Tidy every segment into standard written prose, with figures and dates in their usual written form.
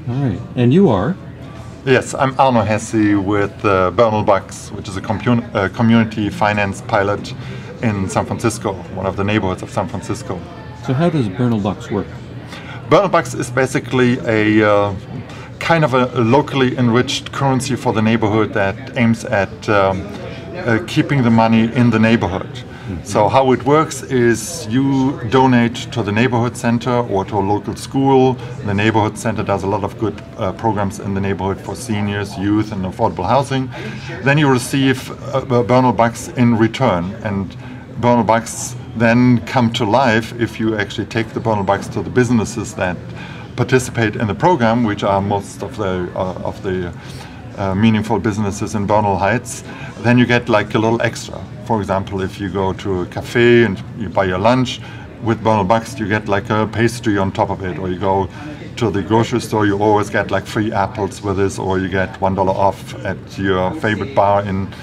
All right. And you are? Yes, I'm Arno Hesse with Bernal, which is a community finance pilot in San Francisco, one of the neighborhoods of San Francisco. So how does Bernal work? Bernal is basically a kind of a locally enriched currency for the neighborhood that aims at keeping the money in the neighborhood. So how it works is you donate to the neighborhood center or to a local school. The neighborhood center does a lot of good programs in the neighborhood for seniors, youth and affordable housing. Then you receive Bernal in return, and Bernal then come to life if you actually take the Bernal to the businesses that participate in the program, which are most of the meaningful businesses in Bernal Heights. Then you get like a little extra. For example, if you go to a cafe and you buy your lunch with Bernal you get like a pastry on top of it. Or you go to the grocery store, you always get like free apples with this, or you get $1 off at your favorite bar in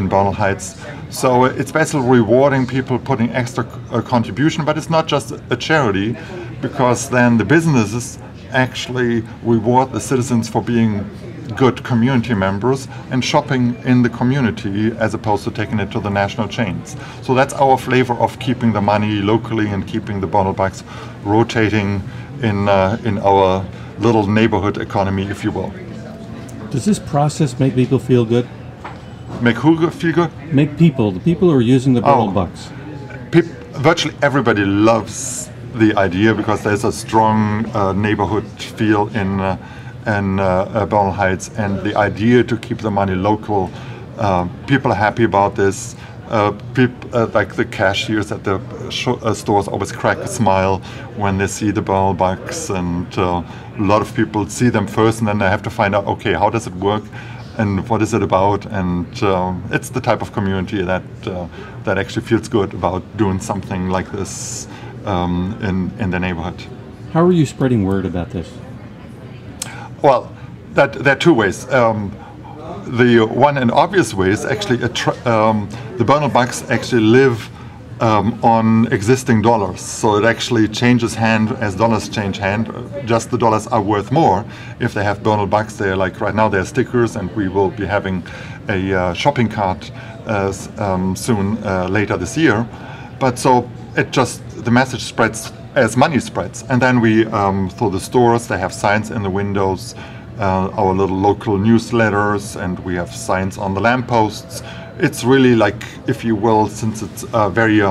Bernal Heights. So it's basically rewarding people putting extra contribution, but it's not just a charity, because then the businesses actually reward the citizens for being good community members and shopping in the community as opposed to taking it to the national chains. So that's our flavor of keeping the money locally and keeping the Bernal rotating in our little neighborhood economy, if you will. Does this process make people feel good? Make who feel good? Make people, the people who are using the Bernal Virtually everybody loves the idea because there's a strong neighborhood feel in Bernal Heights, and the idea to keep the money local. People are happy about this. Like the cashiers at the stores always crack a smile when they see the Bernal and a lot of people see them first, and then they have to find out, okay, how does it work? And what is it about? And it's the type of community that actually feels good about doing something like this in the neighborhood. How are you spreading word about this? Well, there are two ways. The one and obvious way is actually the Bernal actually live on existing dollars, so it actually changes hand as dollars change hand. Just the dollars are worth more if they have Bernal They're like right now they're stickers, and we will be having a shopping cart soon later this year. But so the message spreads as money spreads, and then we through the stores they have signs in the windows, our little local newsletters, and we have signs on the lampposts. It's really like, if you will, since it's very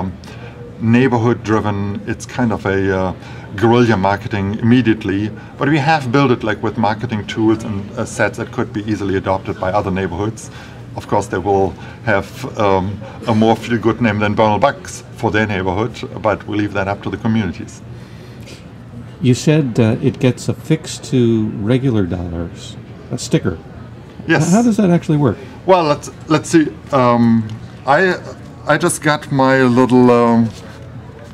neighborhood driven, it's kind of a guerrilla marketing immediately, but we have built it like with marketing tools and sets that could be easily adopted by other neighborhoods. Of course, they will have a more feel-good name than Bernal for their neighborhood, but we leave that up to the communities. You said it gets affixed to regular dollars, a sticker. Yes. How does that actually work? Well, let's see. I just got my little.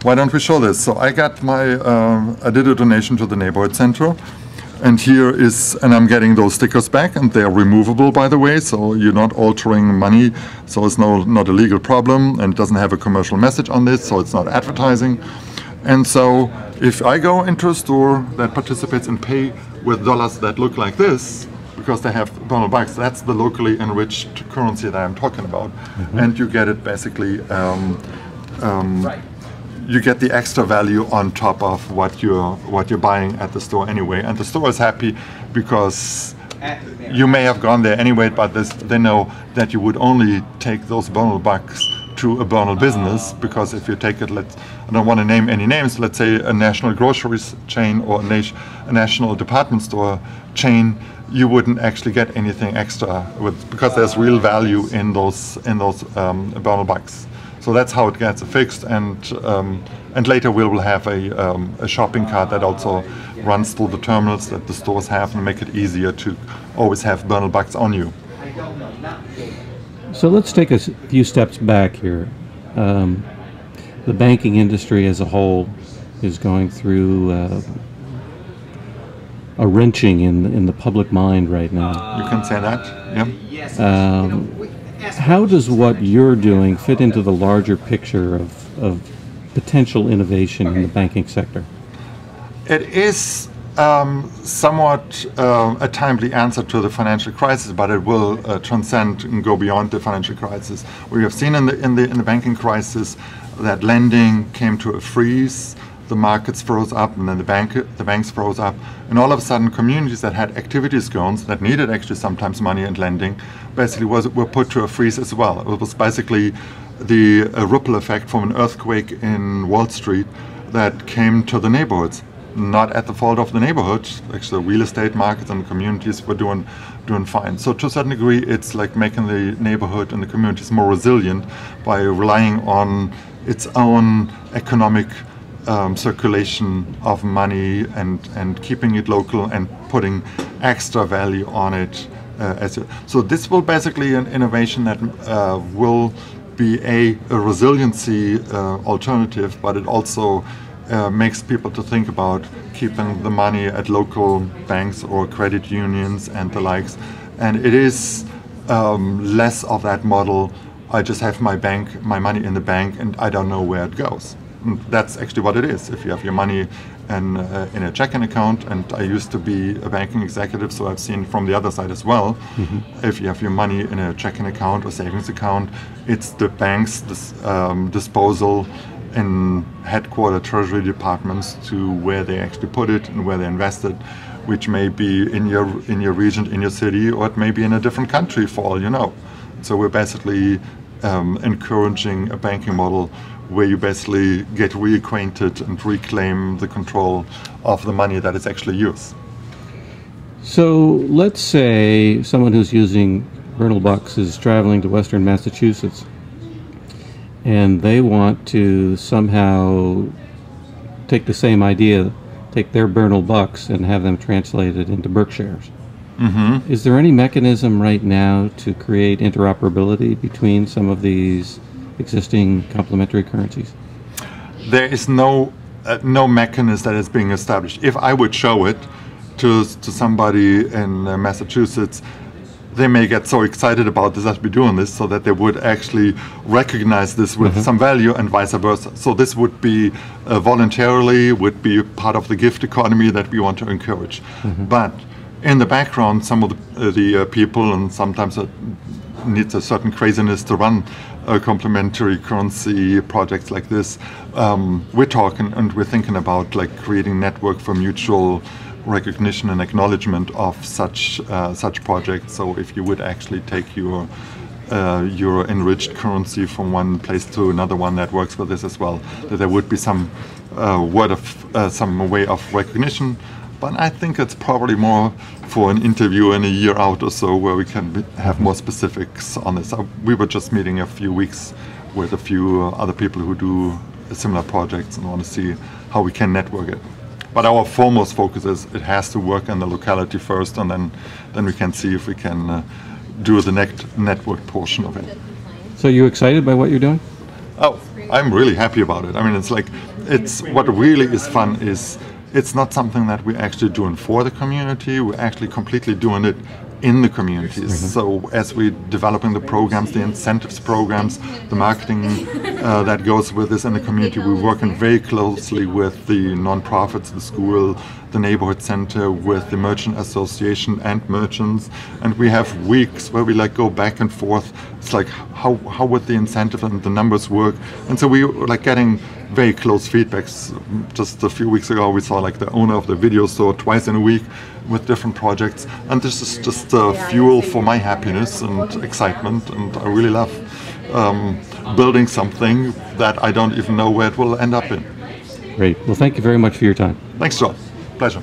Why don't we show this? So I got I did a donation to the neighborhood center, and and I'm getting those stickers back, and they're removable, by the way. So you're not altering money, so it's not a legal problem, and it doesn't have a commercial message on this, so it's not advertising. And so if I go into a store that participates and pay with dollars that look like this, because they have Bernal that's the locally enriched currency that I'm talking about. Mm-hmm. And you get it basically, you get the extra value on top of what you're buying at the store anyway. And the store is happy because you may have gone there anyway, but they know that you would only take those Bernal to a Bernal business, because if you take it, I don't want to name any names, let's say a national groceries chain or a national department store chain, you wouldn't actually get anything extra because there's real value in those Bernal So that's how it gets affixed, and later we will have a shopping cart that also runs through the terminals that the stores have and make it easier to always have Bernal on you. So let's take a few steps back here. The banking industry as a whole is going through a wrenching in the public mind right now. You can say that, yeah. How does what you're doing fit into the larger picture of potential innovation in the banking sector? It is Somewhat a timely answer to the financial crisis, but it will transcend and go beyond the financial crisis. We have seen in the banking crisis that lending came to a freeze, the markets froze up, and then the banks froze up, and all of a sudden communities that had activities going that needed actually sometimes money and lending basically were put to a freeze as well. It was basically the ripple effect from an earthquake in Wall Street that came to the neighborhoods. Not at the fault of the neighborhood. Actually, the real estate markets and the communities were doing fine. So to a certain degree, it's like making the neighborhood and the communities more resilient by relying on its own economic circulation of money and keeping it local and putting extra value on it. So this will basically an innovation that will be a resiliency alternative, but it also makes people to think about keeping the money at local banks or credit unions and the likes. And it is less of that model, I just have my money in the bank and I don't know where it goes. And that's actually what it is. If you have your money in a checking account, and I used to be a banking executive, so I've seen from the other side as well, if you have your money in a checking account or savings account, it's the bank's disposal in headquarter treasury departments to where they actually put it and where they invest it, which may be in your region, in your city, or it may be in a different country for all you know. So we're basically encouraging a banking model where you basically get reacquainted and reclaim the control of the money that is actually yours. So let's say someone who's using Bernal bucks is traveling to Western Massachusetts, and they want to somehow take the same idea, take their Bernal bucks and have them translated into Berkshires. Is there any mechanism right now to create interoperability between some of these existing complementary currencies? There is no mechanism that is being established. If I would show it to somebody in Massachusetts, they may get so excited about this as we're doing this, so that they would actually recognize this with some value, and vice versa. So this would be voluntarily, would be part of the gift economy that we want to encourage. But in the background, some of the people, and sometimes it needs a certain craziness to run complementary currency projects like this, we're talking and we're thinking about like creating network for mutual recognition and acknowledgement of such projects. So if you would actually take your enriched currency from one place to another one that works with this as well, that there would be some some way of recognition. But I think it's probably more for an interview in a year out or so, where we can have more specifics on this. We were just meeting a few weeks with a few other people who do similar projects and want to see how we can network it. But our foremost focus is it has to work in the locality first, and then we can see if we can do the network portion of it. So you excited by what you're doing? Oh, I'm really happy about it. I mean, it's what really is fun is it's not something that we're actually doing for the community. We're actually completely doing it in the communities. So as we're developing the programs, the incentives programs, the marketing that goes with this in the community, we're working very closely with the nonprofits, the school, the neighborhood center, with the merchant association and merchants, and we have weeks where we go back and forth. It's like how would the incentive and the numbers work, and so we were getting very close feedbacks. Just a few weeks ago we saw the owner of the video store twice in a week with different projects, and this is just fuel for my happiness and excitement, and I really love building something that I don't even know where it will end up in. Great. Well, thank you very much for your time. Thanks, John. Pleasure.